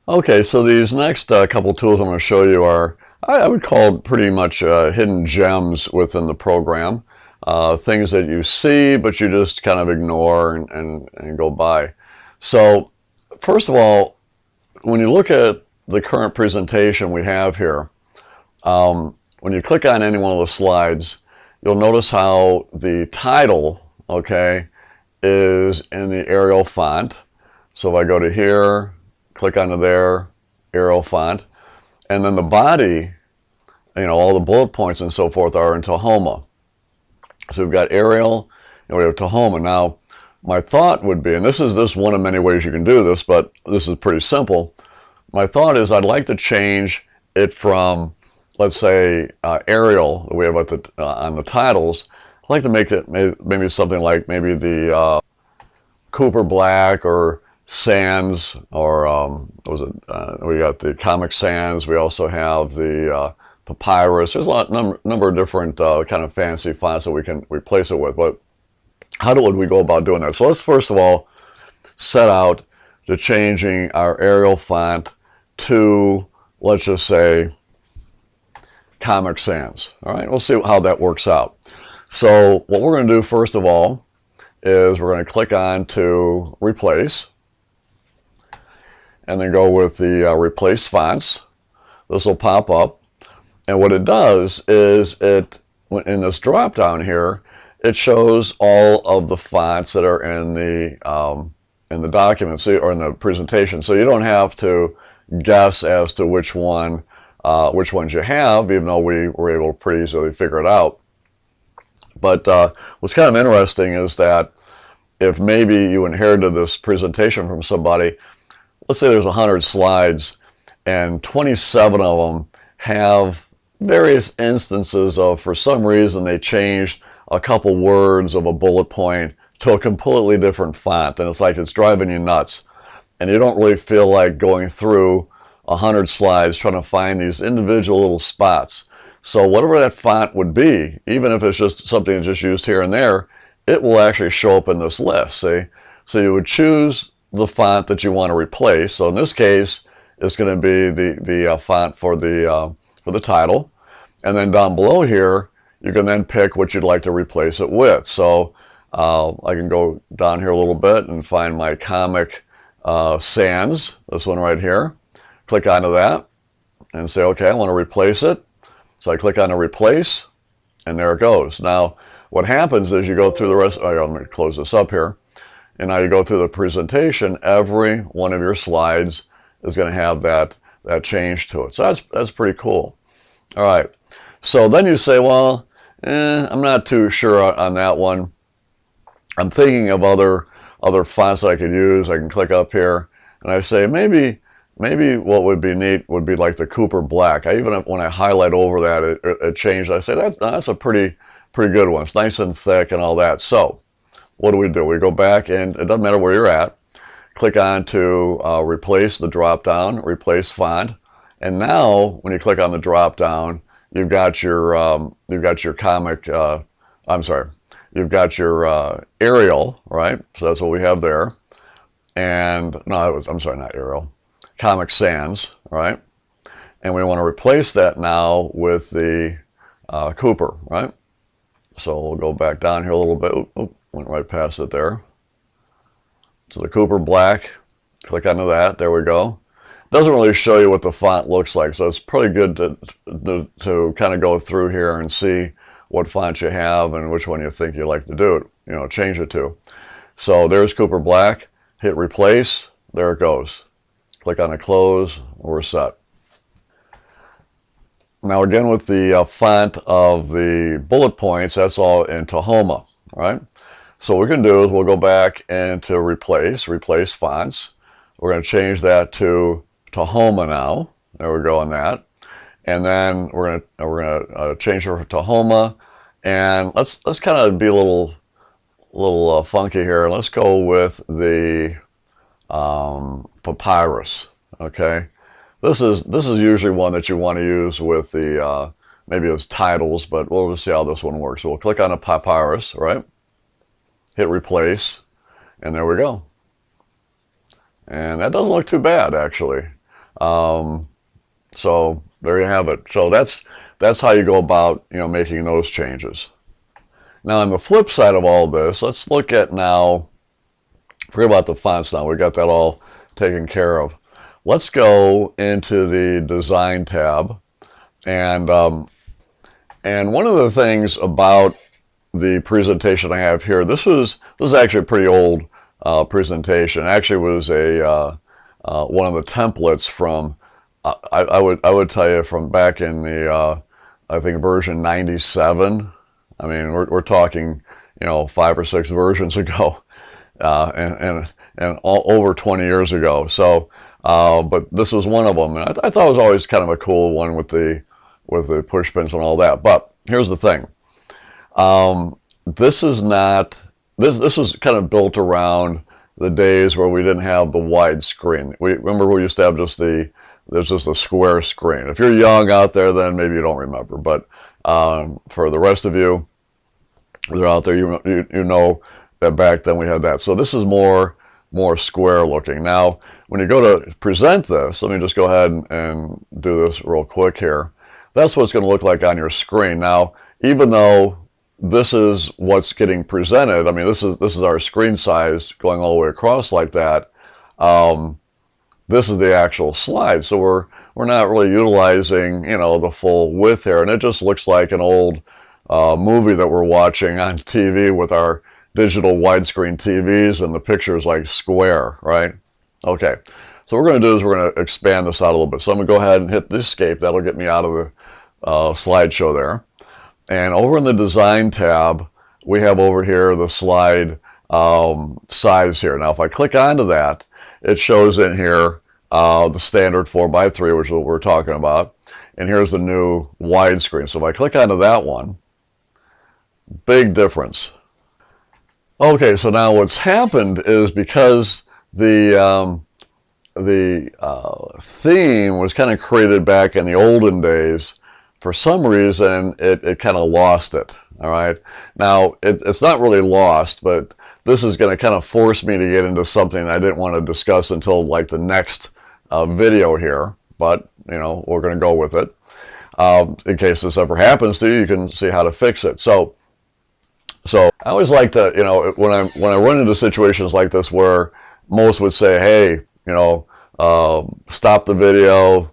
Okay, so these next couple tools I'm going to show you are, I would call pretty much hidden gems within the program. Things that you see, but you just kind of ignore and go by. So, first of all, when you look at the current presentation we have here, when you click on any one of the slides, you'll notice how the title, okay, is in the Arial font. So if I go to here, click onto there, Arial font, and then the body, you know, all the bullet points and so forth are in Tahoma. So we've got Arial and we have Tahoma. Now, my thought would be, and this is one of many ways you can do this, but this is pretty simple. My thought is I'd like to change it from, let's say, Arial that we have at on the titles. I'd like to make it maybe something like maybe the Cooper Black or Sans, or we got the Comic Sans. We also have the Papyrus. There's a number of different kind of fancy fonts that we can replace it with. But how would we go about doing that? So let's first of all set out to changing our Arial font to, let's just say, Comic Sans. All right, we'll see how that works out. So what we're going to do first of all is we're going to click on to replace, and then go with the replace fonts. This will pop up, and what it does is it, in this drop down here, it shows all of the fonts that are in the document, or in the presentation. So you don't have to guess as to which ones you have, even though we were able to pretty easily figure it out. But what's kind of interesting is that if maybe you inherited this presentation from somebody, let's say there's 100 slides and 27 of them have various instances of, for some reason, they changed a couple words of a bullet point to a completely different font, and it's like it's driving you nuts. And you don't really feel like going through 100 slides trying to find these individual little spots. So whatever that font would be, even if it's just something that's just used here and there, it will actually show up in this list, see? So you would choose the font that you want to replace. So in this case, it's going to be the font for the title. And then down below here, you can then pick what you'd like to replace it with. So I can go down here a little bit and find my Comic Sans, this one right here. Click onto that and say, okay, I want to replace it. So I click on the replace, and there it goes. Now, what happens is you go through the rest, let me close this up here. And now you go through the presentation, every one of your slides is going to have that change to it. So that's pretty cool. All right. So then you say, well, I'm not too sure on that one. I'm thinking of other fonts that I could use. I can click up here, and I say maybe what would be neat would be like the Cooper Black. When I highlight over that, it changed. I say that's a pretty good one. It's nice and thick and all that. So what do? We go back, and it doesn't matter where you're at. Click on to replace the drop down, replace font, and now when you click on the drop down, you've got your comic. You've got your Arial, right? So that's what we have there. And no, I'm sorry, not Arial. Comic Sans, right? And we want to replace that now with the Cooper, right? So we'll go back down here a little bit. Oop, went right past it there. So the Cooper Black, click onto that. There we go. Doesn't really show you what the font looks like, so it's pretty good to kind of go through here and see what font you have and which one you think you'd like to do it, change it to. So there's Cooper Black. Hit replace. There it goes. Click on the close. We're set. Now again with the font of the bullet points, that's all in Tahoma, right? So what we're going to do is we'll go back into replace fonts. We're going to change that to Tahoma now. There we go on that. And then we're going to change it for Tahoma. And let's kind of be a little funky here. Let's go with the Papyrus. Okay. This is usually one that you want to use with the maybe it was titles, but we'll just see how this one works. So we'll click on the Papyrus, right? Hit replace, and there we go. And that doesn't look too bad, actually. So there you have it. So that's how you go about, making those changes. Now on the flip side of all this, let's look at now, forget about the fonts now, we got that all taken care of. Let's go into the design tab, and one of the things about the presentation I have here, this is actually a pretty old presentation. It actually was a one of the templates from I would tell you from back in the I think version 97. I mean, we're talking 5 or 6 versions ago, and all over 20 years ago. So, but this was one of them, and I thought it was always kind of a cool one with the push pins and all that. But here's the thing: this is not this was kind of built around the days where we didn't have the wide screen. Remember we used to have there's just a square screen. If you're young out there, then maybe you don't remember. But for the rest of you that are out there, you know that back then we had that. So this is more square looking. Now, when you go to present this, let me just go ahead and do this real quick here. That's what it's going to look like on your screen. Now, even though this is what's getting presented, I mean, this is our screen size going all the way across like that. This is the actual slide, so we're not really utilizing the full width here, and it just looks like an old movie that we're watching on TV with our digital widescreen TVs, and the picture is like square, right? Okay, so what we're going to do is we're going to expand this out a little bit. So I'm going to go ahead and hit the escape. That'll get me out of the slideshow there. And over in the design tab, we have over here the slide size here. Now, if I click onto that, it shows in here the standard 4x3, which is what we're talking about. And here's the new widescreen. So if I click onto that one, big difference. Okay, so now what's happened is because the theme was kind of created back in the olden days, for some reason it kind of lost it. All right, now it's not really lost, but this is going to kind of force me to get into something I didn't want to discuss until like the next video here, but we're going to go with it. In case this ever happens to you, you can see how to fix it. So I always like to, when I run into situations like this where most would say, hey, stop the video,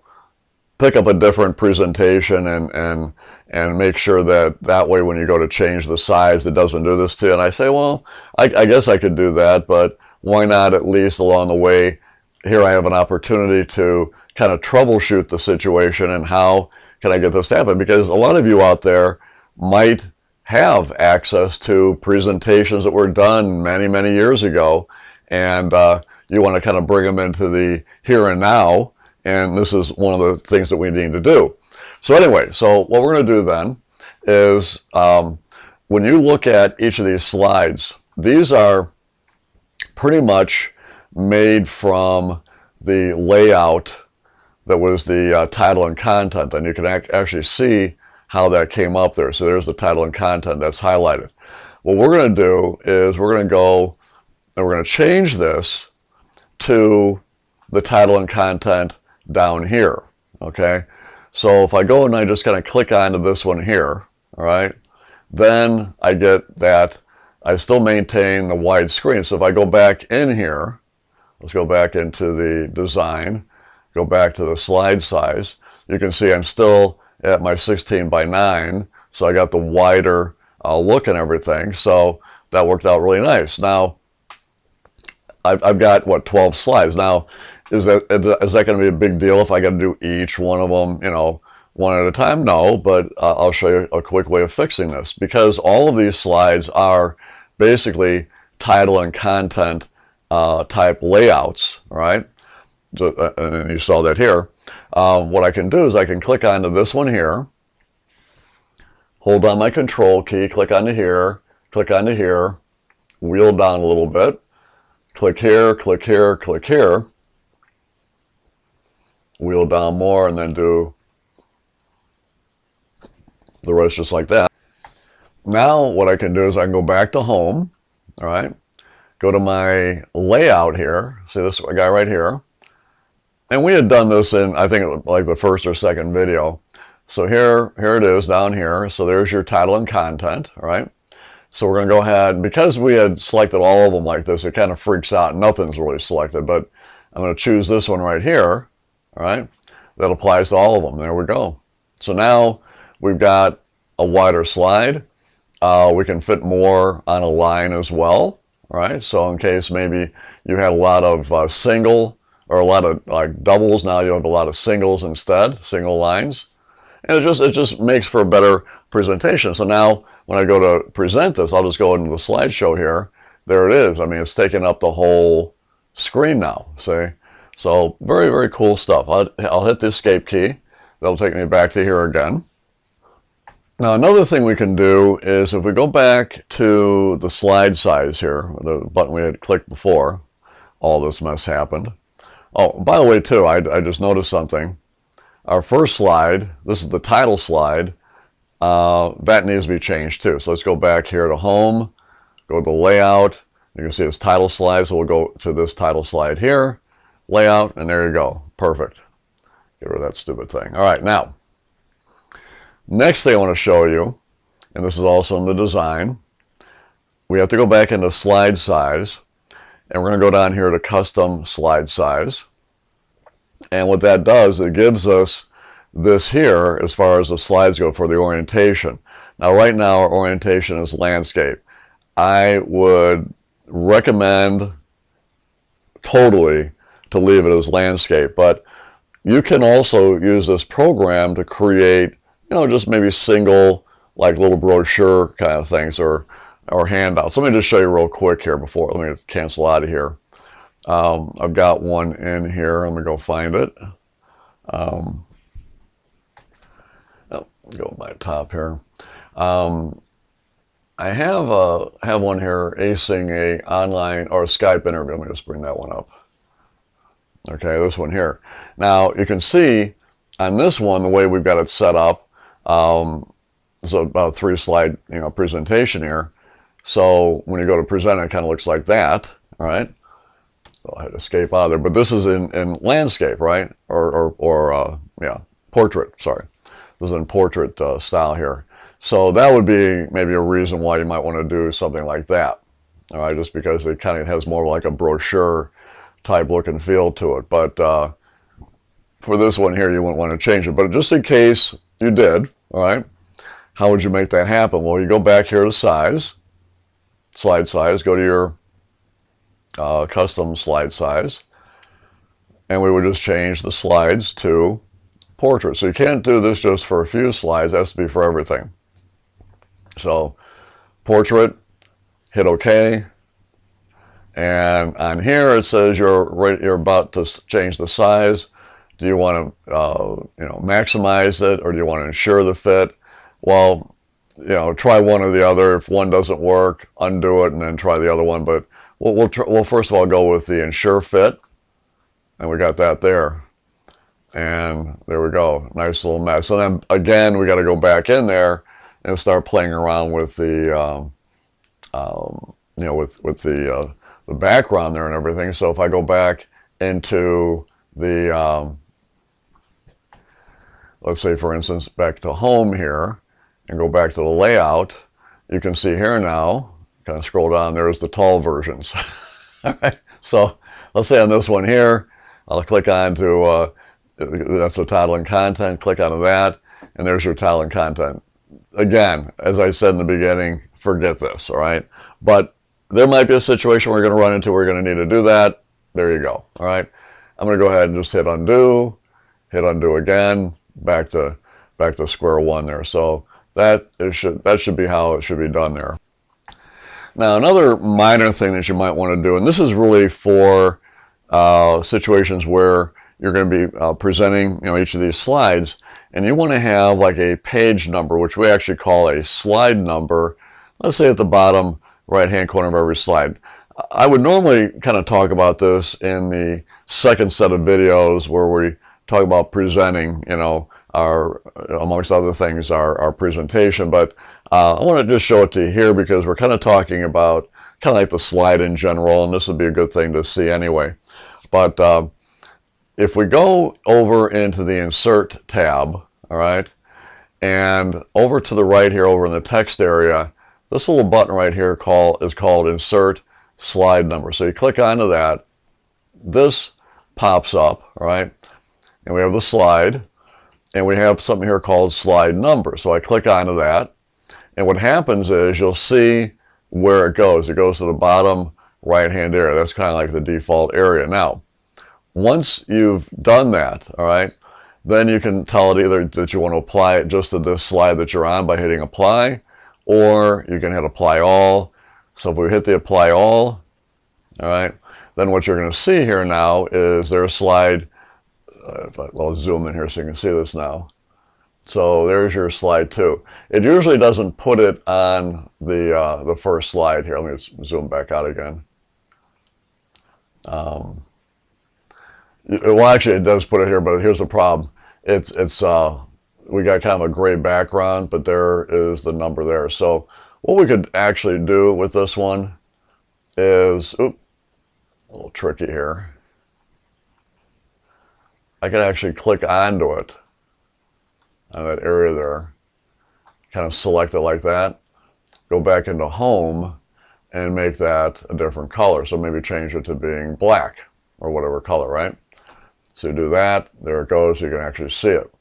pick up a different presentation, and make sure that way when you go to change the size, it doesn't do this to you. And I say, well, I guess I could do that, but why not at least along the way, here I have an opportunity to kind of troubleshoot the situation and how can I get this to happen? Because a lot of you out there might have access to presentations that were done many, many years ago, and you want to kind of bring them into the here and now, and this is one of the things that we need to do. So anyway, so what we're going to do then is when you look at each of these slides, these are pretty much made from the layout that was the title and content, and you can actually see how that came up there. So there's the title and content that's highlighted. What we're going to do is we're going to go and we're going to change this to the title and content down here. Okay, so if I go and I just kind of click onto this one here, all right, then I get that I still maintain the wide screen. So if I go back in here, let's go back into the design, go back to the slide size, you can see I'm still at my 16:9, so I got the wider look and everything, so that worked out really nice. Now, I've got, what, 12 slides. Now, is that going to be a big deal if I got to do each one of them, one at a time? No, but I'll show you a quick way of fixing this, because all of these slides are basically title and content type layouts, all right? And you saw that here. What I can do is I can click onto this one here, hold down my control key, click onto here, wheel down a little bit, click here, click here, click here, wheel down more, and then do the rest just like that. Now what I can do is I can go back to home, all right, go to my layout here, see this guy right here, And we had done this in, I think, like the first or second video. So here it is down here. So there's your title and content, all right? So we're going to go ahead, because we had selected all of them like this, it kind of freaks out. Nothing's really selected, but I'm going to choose this one right here, all right? That applies to all of them. There we go. So now we've got a wider slide. We can fit more on a line as well, all right? So in case maybe you had a lot of single or a lot of like doubles, now you have a lot of singles instead, single lines. And it just makes for a better presentation. So now when I go to present this, I'll just go into the slideshow here. There it is. I mean, it's taking up the whole screen now, see? So very, very cool stuff. I'll hit the escape key. That'll take me back to here again. Now another thing we can do is if we go back to the slide size here, the button we had clicked before, all this mess happened. Oh, by the way too, I just noticed something. Our first slide, this is the title slide, that needs to be changed too. So let's go back here to home, go to the layout. You can see it's title slide, so we'll go to this title slide here, layout, and there you go. Perfect. Get rid of that stupid thing. All right, now, next thing I want to show you, and this is also in the design, we have to go back into slide size, and we're going to go down here to custom slide size. And what that does, it gives us this here as far as the slides go for the orientation. Now right now our orientation is landscape. I would recommend totally to leave it as landscape, but you can also use this program to create, you know, just maybe single, like little brochure kind of things or handouts. Let me just show you real quick here before, let me cancel out of here. I've got one in here. Let me go find it. Oh, go by top here. I have one here, acing a online or a Skype interview. Let me just bring that one up. Okay, this one here. Now you can see on this one the way we've got it set up. It's about a 3-slide, you know, presentation here. So when you go to present, it kind of looks like that. All right. So I had to escape out of there, but this is in landscape, right? Yeah, portrait, sorry. This is in portrait style here. So that would be maybe a reason why you might want to do something like that. All right, just because it kind of has more like a brochure type look and feel to it. But for this one here, you wouldn't want to change it. But just in case you did, all right, how would you make that happen? Well, you go back here to size, slide size, go to your custom slide size, and we would just change the slides to portrait. So you can't do this just for a few slides, it has to be for everything. So portrait, hit OK, and on here it says you're about to change the size. Do you want to maximize it, or do you want to ensure the fit? Well, you know, try one or the other. If one doesn't work, undo it and then try the other one. But we'll first of all go with the ensure fit, and we got that there. And there we go, nice little mess. So then again, we got to go back in there and start playing around with the, with the background there and everything. So if I go back into the, let's say for instance, back to home here, and go back to the layout, you can see here now, kind of scroll down, there's the tall versions. All right, so let's say on this one here, I'll click on to, that's the title and content, click onto that, and there's your title and content. Again, as I said in the beginning, forget this, all right? But there might be a situation we're going to run into where we're going to need to do that. There you go, all right? I'm going to go ahead and just hit undo again, back to square one there. So that should be how it should be done there. Now, another minor thing that you might want to do, and this is really for situations where you're going to be presenting, each of these slides, and you want to have like a page number, which we actually call a slide number, let's say at the bottom right-hand corner of every slide. I would normally kind of talk about this in the second set of videos where we talk about presenting, our, amongst other things, our presentation, but I want to just show it to you here because we're kind of talking about kind of like the slide in general, and this would be a good thing to see anyway. But if we go over into the Insert tab, all right, and over to the right here, over in the text area, this little button right here is called Insert Slide Number. So you click onto that, this pops up, all right, and we have the slide, and we have something here called Slide Number. So I click onto that, and what happens is you'll see where it goes. It goes to the bottom right-hand area. That's kind of like the default area. Now, once you've done that, all right, then you can tell it either that you want to apply it just to this slide that you're on by hitting Apply, or you can hit Apply All. So if we hit the Apply All, all right, then what you're going to see here now is there's slide, I'll zoom in here so you can see this now. So there's your slide 2. It usually doesn't put it on the first slide here. Let me zoom back out again. Well, actually, it does put it here, but here's the problem. We got kind of a gray background, but there is the number there. So what we could actually do with this one is, a little tricky here. I can actually click onto it, on that area there, kind of select it like that, go back into Home, and make that a different color. So maybe change it to being black, or whatever color, right? So you do that, there it goes, you can actually see it.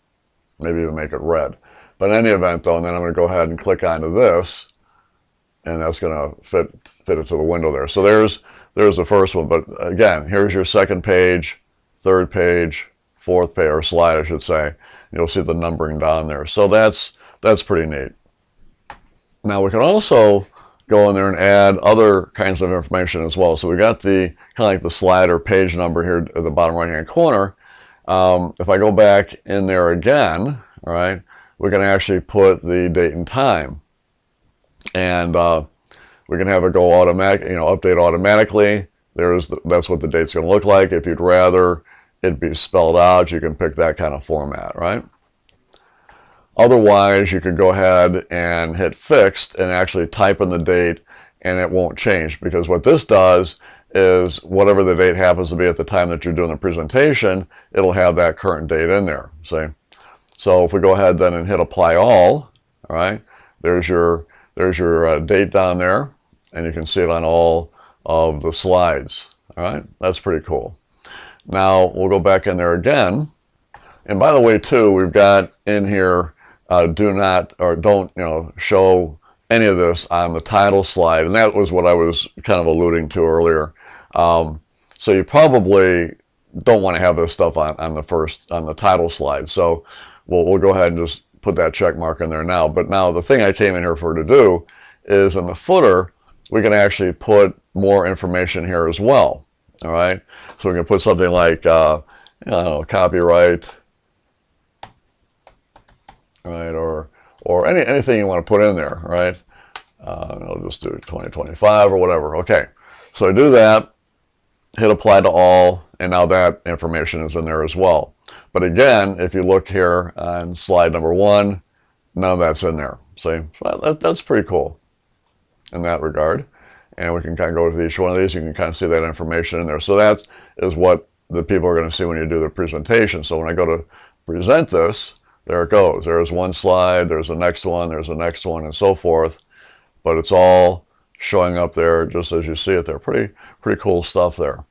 Maybe even make it red. But in any event though, and then I'm going to go ahead and click onto this, and that's going to fit it to the window there. So there's the first one, but again, here's your second page, third page, fourth page, or slide I should say. You'll see the numbering down there. So that's pretty neat. Now we can also go in there and add other kinds of information as well. So we got the kind of like the slide or page number here at the bottom right hand corner. If I go back in there again, all right, we can actually put the date and time, and we can have it go automatic, update automatically. That's what the date's going to look like. If you'd rather it be spelled out, you can pick that kind of format, right? Otherwise, you could go ahead and hit Fixed and actually type in the date, and it won't change, because what this does is whatever the date happens to be at the time that you're doing the presentation, it'll have that current date in there, see? So if we go ahead then and hit Apply All, all right, there's your date down there, and you can see it on all of the slides, all right? That's pretty cool. Now we'll go back in there again, and by the way too, we've got in here do not or don't show any of this on the title slide, and that was what I was kind of alluding to earlier. So you probably don't want to have this stuff on the title slide. So we'll go ahead and just put that check mark in there now. But now the thing I came in here to do is in the footer, we can actually put more information here as well. All right, so we can put something like, I don't know, copyright, right, or anything you want to put in there, right? I'll just do 2025 or whatever. Okay, so I do that, hit Apply to All, and now that information is in there as well. But again, if you look here on slide number 1, none of that's in there. See, so that's pretty cool in that regard. And we can kind of go to each one of these. You can kind of see that information in there. So that is what the people are going to see when you do the presentation. So when I go to present this, there it goes. There's one slide, there's the next one, there's the next one, and so forth. But it's all showing up there just as you see it there. Pretty cool stuff there.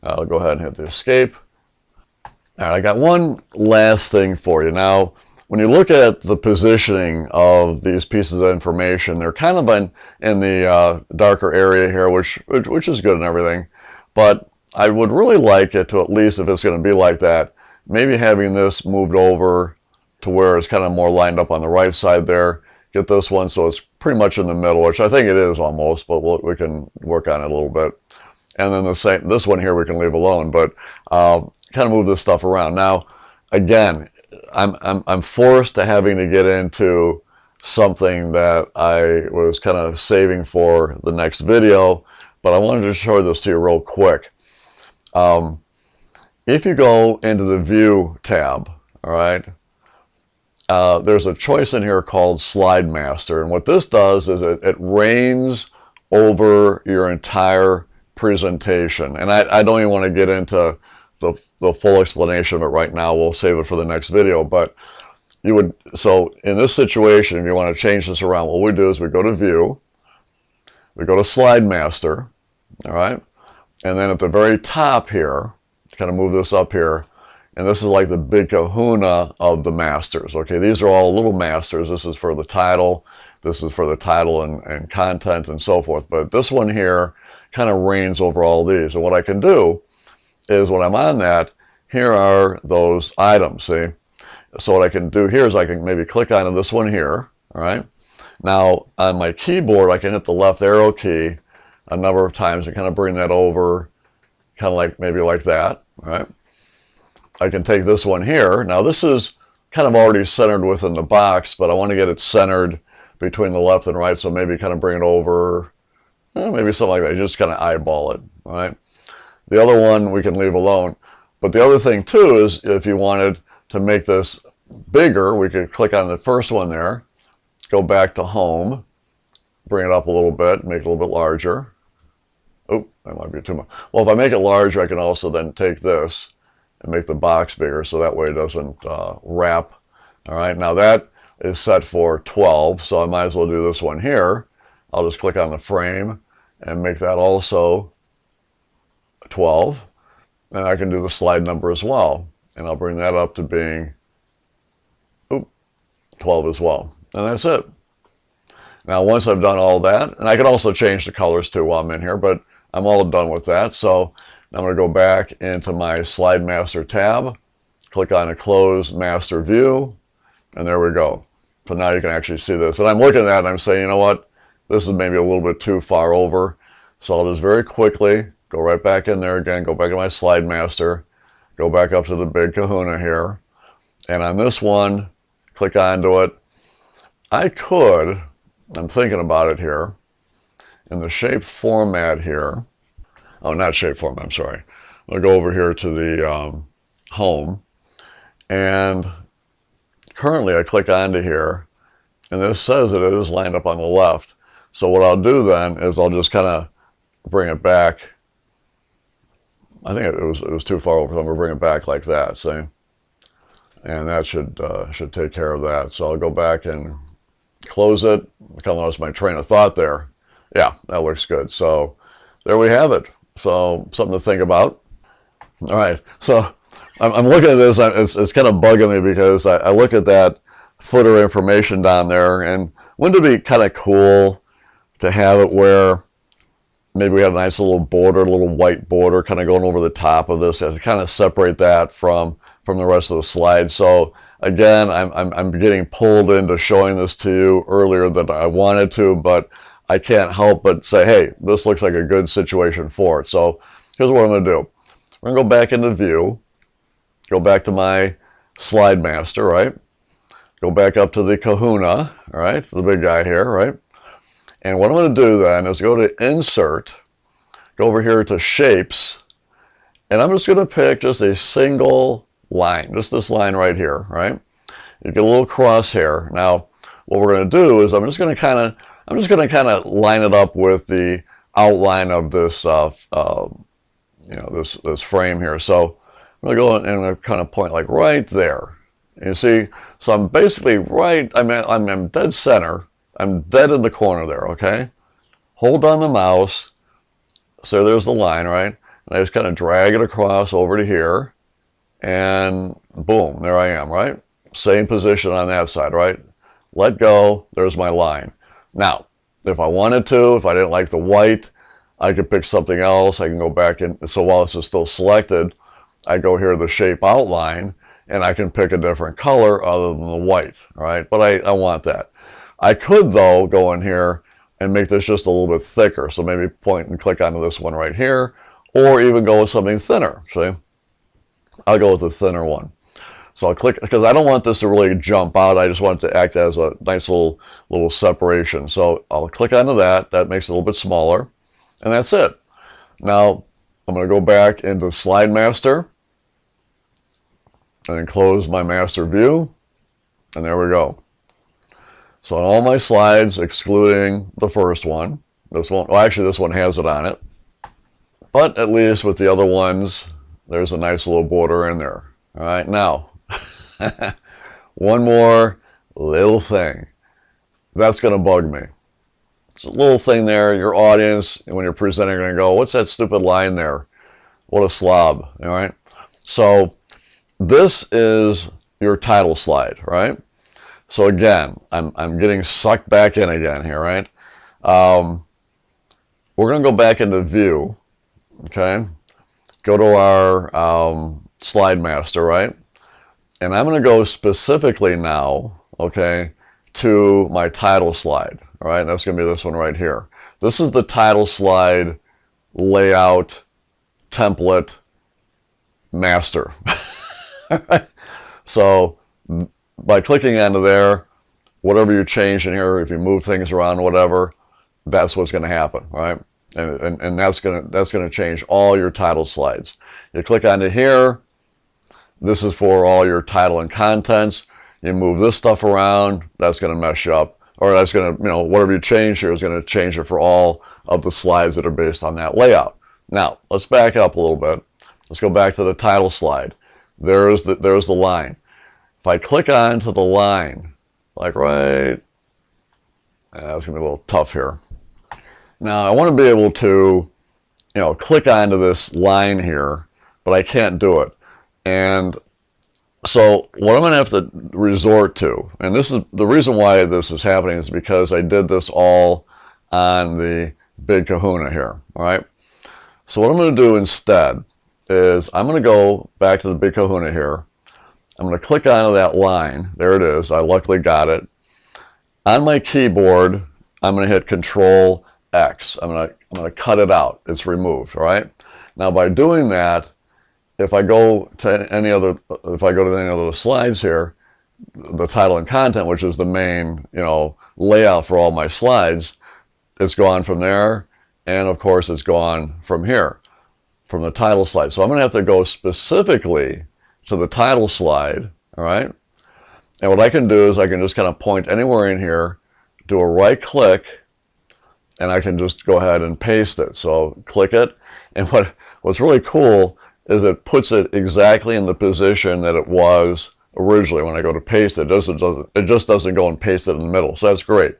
I'll go ahead and hit the escape. All right, I got one last thing for you. Now, when you look at the positioning of these pieces of information, they're kind of in the darker area here, which is good and everything. But I would really like it to, at least if it's going to be like that, maybe having this moved over to where it's kind of more lined up on the right side there. Get this one so it's pretty much in the middle, which I think it is almost, but we can work on it a little bit. And then this one here we can leave alone, but kind of move this stuff around. Now, again, I'm forced to having to get into something that I was kind of saving for the next video, but I wanted to show this to you real quick. If you go into the View tab, all right, there's a choice in here called Slide Master, and what this does is it reigns over your entire presentation. And I don't even want to get into the full explanation of it right now. We'll save it for the next video. But you would, so in this situation, if you want to change this around, what we do is we go to View, we go to Slide Master, all right? And then at the very top here, kind of move this up here, and this is like the big kahuna of the masters, okay? These are all little masters. This is for the title. This is for the title and content and so forth. But this one here kind of reigns over all these. And what I can do is when I'm on that, here are those items, see? So what I can do here is I can maybe click on this one here, all right? Now, on my keyboard, I can hit the left arrow key a number of times and kind of bring that over, kind of like maybe like that, all right? I can take this one here. Now, this is kind of already centered within the box, but I want to get it centered between the left and right, so maybe kind of bring it over, maybe something like that. You just kind of eyeball it, all right? The other one we can leave alone. But the other thing, too, is if you wanted to make this bigger, we could click on the first one there, go back to Home, bring it up a little bit, make it a little bit larger. Oh, that might be too much. Well, if I make it larger, I can also then take this and make the box bigger, so that way it doesn't wrap. All right, now that is set for 12, so I might as well do this one here. I'll just click on the frame and make that also 12. And I can do the slide number as well. And I'll bring that up to being 12 as well. And that's it. Now, once I've done all that, and I can also change the colors too while I'm in here, but I'm all done with that. So I'm going to go back into my Slide Master tab, click on a Close Master View, and there we go. So now you can actually see this. And I'm looking at that and I'm saying, you know what? This is maybe a little bit too far over. So I'll just very quickly go right back in there again, go back to my Slide Master, go back up to the big kahuna here. And on this one, click onto it. I could, I'm thinking about it here, in the shape format here. Oh, not shape format, I'm sorry. I'll go over here to the Home. And currently I click onto here, and this says that it is lined up on the left. So what I'll do then is I'll just kind of bring it back. I think it was too far over, so I'm going to bring it back like that, see? And that should take care of that. So I'll go back and close it. I kind of lost my train of thought there. Yeah, that looks good. So there we have it. So something to think about. All right, so I'm looking at this. It's kind of bugging me because I look at that footer information down there, and wouldn't it be kind of cool to have it where maybe we had a nice little border, a little white border kind of going over the top of this, to kind of separate that from the rest of the slide. So again, I'm getting pulled into showing this to you earlier than I wanted to, but I can't help but say, hey, this looks like a good situation for it. So here's what I'm going to do. We're going to go back into View, go back to my Slide Master, right? Go back up to the kahuna, all right, the big guy here, right? And what I'm going to do then is go to Insert, go over here to Shapes, and I'm just going to pick just a single line, just this line right here, right? You get a little crosshair. Now, what we're going to do is I'm just going to kind of line it up with the outline of this, this frame here. So I'm going to go and I'm going to kind of point like right there. And you see, so I'm basically right. I'm dead center. I'm dead in the corner there, okay? Hold on the mouse. So there's the line, right? And I just kind of drag it across over to here. And boom, there I am, right? Same position on that side, right? Let go, there's my line. Now, if I wanted to, if I didn't like the white, I could pick something else. I can go back and, so while this is still selected, I go here to the shape outline, and I can pick a different color other than the white, right? But I want that. I could, though, go in here and make this just a little bit thicker. So maybe point and click onto this one right here, or even go with something thinner, see? I'll go with the thinner one. So I'll click, because I don't want this to really jump out. I just want it to act as a nice little separation. So I'll click onto that. That makes it a little bit smaller. And that's it. Now, I'm going to go back into Slide Master and then close my master view. And there we go. So on all my slides, excluding the first one, this one, well, actually this one has it on it. But at least with the other ones, There's a nice little border in there. All right, now, one more little thing. That's going to bug me. It's a little thing there. Your audience, when you're presenting, are going to go, what's that stupid line there? What a slob, all right? So this is your title slide, right? So again, I'm getting sucked back in again here, right? We're going to go back into view, okay? Go to our slide master, right? And I'm going to go specifically now, okay, to my title slide, all right? That's going to be this one right here. This is the title slide layout template master. So by clicking onto there, whatever you change in here, if you move things around, whatever, that's what's going to happen, right? And that's going to change all your title slides. You click onto here. This is for all your title and contents. You move this stuff around, that's going to mess you up. Or that's going to, you know, whatever you change here is going to change it for all of the slides that are based on that layout. Now, let's back up a little bit. Let's go back to the title slide. There's the line. If I click onto the line, like right, that's going to be a little tough here. Now, I want to be able to, you know, click onto this line here, but I can't do it. And so what I'm going to have to resort to, and this is the reason why this is happening, is because I did this all on the Big Kahuna here, all right? So what I'm going to do instead is I'm going to go back to the Big Kahuna here. I'm going to click onto that line. There it is. I luckily got it. On my keyboard, I'm going to hit Control X. I'm going to cut it out. It's removed, all right? Now by doing that, if I go to any other slides here, the title and content, which is the main, you know, layout for all my slides, it's gone from there, and of course it's gone from here, from the title slide. So I'm going to have to go specifically to the title slide, all right? And what I can do is I can just kind of point anywhere in here, do a right click, and I can just go ahead and paste it. So click it, and what's really cool is it puts it exactly in the position that it was originally when I go to paste it. It just doesn't go and paste it in the middle. So that's great.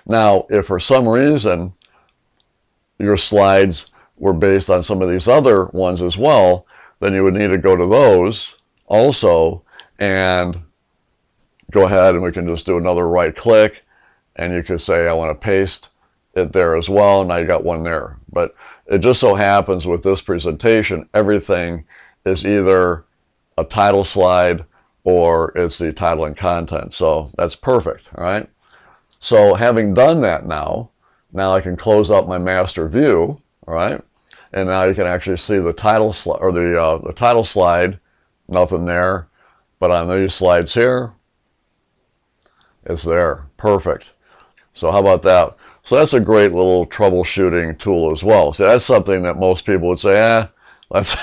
Now, if for some reason your slides were based on some of these other ones as well, then you would need to go to those also and go ahead, and we can just do another right click, and you could say I want to paste it there as well. Now you got one there. But it just so happens with this presentation, everything is either a title slide or it's the title and content. So that's perfect, all right? So having done that now I can close up my master view, all right? And now you can actually see the title slide, or the title slide, nothing there. But on these slides here, it's there. Perfect. So how about that? So that's a great little troubleshooting tool as well. So that's something that most people would say, let's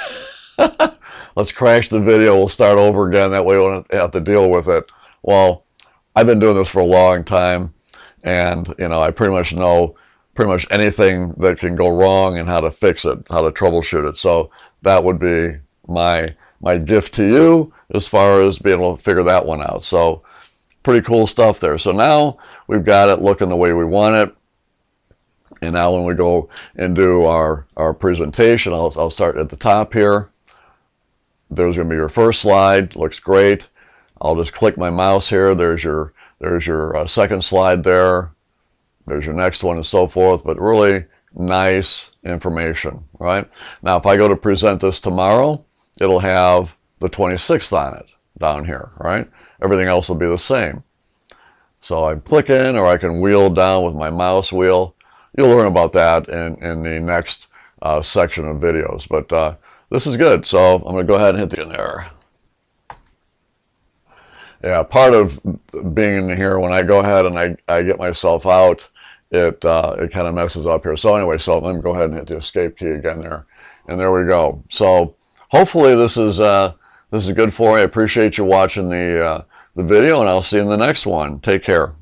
let's crash the video, we'll start over again, that way we don't have to deal with it. Well, I've been doing this for a long time, and you know, I pretty much know anything that can go wrong and how to fix it, how to troubleshoot it. So that would be my gift to you as far as being able to figure that one out. So pretty cool stuff there. So now we've got it looking the way we want it. And now when we go and do our presentation, I'll start at the top here. There's going to be your first slide. Looks great. I'll just click my mouse here. There's your second slide there. There's your next one and so forth. But really nice information, right? Now if I go to present this tomorrow, it'll have the 26th on it down here, right? Everything else will be the same. So I'm clicking, or I can wheel down with my mouse wheel. You'll learn about that in the next section of videos. But this is good. So I'm going to go ahead and hit the in there. Yeah, part of being in here, when I go ahead and I get myself out, it kind of messes up here. So anyway, so let me go ahead and hit the escape key again there. And there we go. So hopefully this is good for you. I appreciate you watching the video, and I'll see you in the next one. Take care.